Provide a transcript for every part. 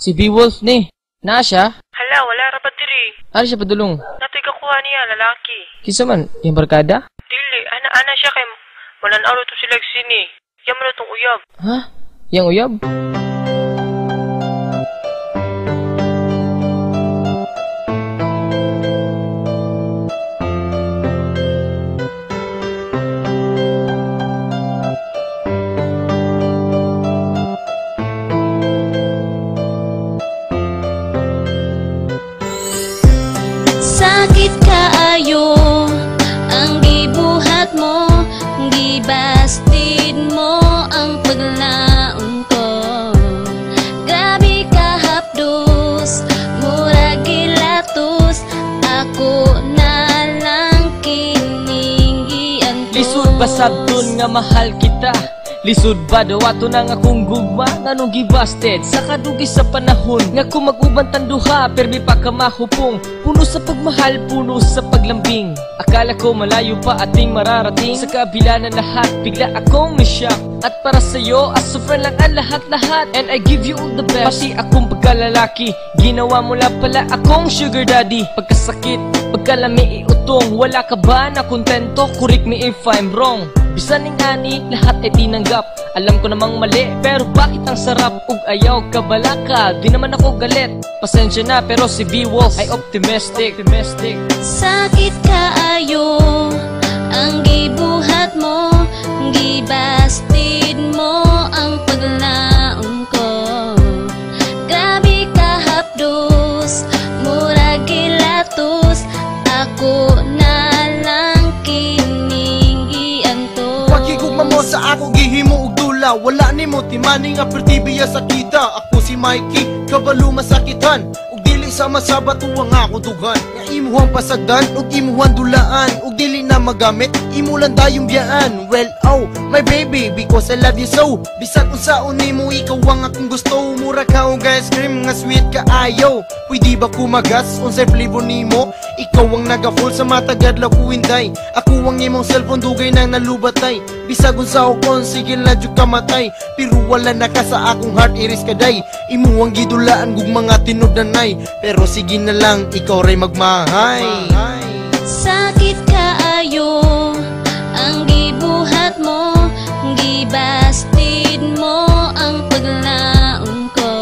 Si Beowulf ni. Naa siya? Hala, wala ra ba diri? Ano siya padulong? Natoy kakuha niya, lalaki. Kinsa man, yung barkada? Dili, ana siya kay manan-aw to sila sini. Yaman na tong uyab. Ha? Yang uyab? Sakit kaayo ang gibuhat mo, gibastid mo ang paglaon ko. Grabe ka hapdos, murag gilatos, ako na lang kiningian ko. Lisod basab dun nga mahal kita. Lisod ba daw ato nang akong gugma nganong gibasted sa kadugi sa panahon nga kung mag-uban tanduha permi pa ka mahupong puno sa pagmahal, puno sa paglambing. Akala ko malayo pa ating mararating sa kabila ng lahat bigla akong na-shock at para sa'yo as of lang ang lahat-lahat and I give you all the best. Pati akong pagkalalaki ginawa mo lang pala akong sugar daddy. Pagkasakit, pagkalami iutong wala ka ba na kontento? Correct me if I'm wrong. Bisan ning ani, lahat ay tinanggap. Alam ko namang mali, pero bakit ang sarap? Ug ayaw ka balaka, di naman ako galit. Pasensya na, pero si Beowulf ay optimistic. Sakit kaayo ang gibuhat mo, gibastid mo ang paglaon ko. Grabe ka hapdos, murag gilatos, ako na lang kiningian to. Pagigugma mo sa ako gihimo og dula, wala nimo timani nga pertibiya sa kita. Ako si Mikey, kabalo masakitan, ug dili sa masabat uwang ako dugan. Nga imuhang pasagdan ug imuhang dulaan, ug dili na magamit imo lang dayong biyaan. Well, oh, my baby, because I love you so. Bisan unsaon nimo ikaw ang akong gusto. Mura ka og ice cream nga sweet ka ayo. Pwede ba kumagas unsay flavor nimo? Ikaw ang naga-full sa matagal la kuwinday. Ako ang imong cellphone dugay nang nalubatay. Bisag unsa kon sige na jud kamatay. Pero wala na ka sa akong heart iris kaday. Imo ang gidulaan gug mga tinud-anay. Pero sige na lang ikaw ray magmahay. Sakit kaayo ang gibuhat mo, gibastid mo ang paglaon ko.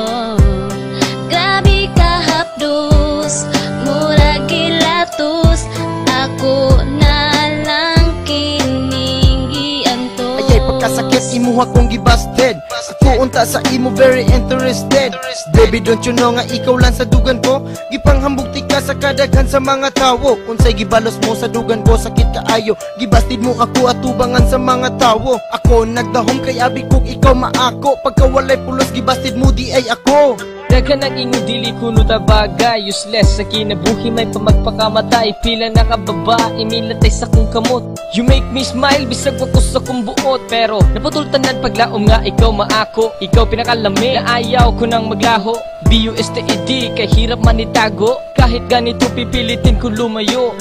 Grabe ka hapdos, murag gilatos, ako na lang kiningian to. Ayay pagkasakit imuha kong gibasted. Ako unta sa imo very interested. Baby don't you know nga ikaw lang sa dugan ko. Gipanghambugti ka sa kadaghan sa mga tawo. Unsay gibalos mo sa dugan ko sakit kaayo. Gibastid mo ako atubangan sa mga tawo. Ako nagdahom kay abi kog ikaw maako. Pagka walay pulos gibastid mo di ay ako. Daghan ang ingon dili kuno ta bagay. Useless sa kinabuhi may pamagpakamatay. Pila na ka babae milatay sa kong kamot. You make me smile bisag wako sa kong buot. Pero napatultanan paglaom nga ikaw maako. Ikaw pinakalami na ayaw ko nang maglaho. BUSTED kay hirap man itago. Kahit ganito pipilitin ko lumayo.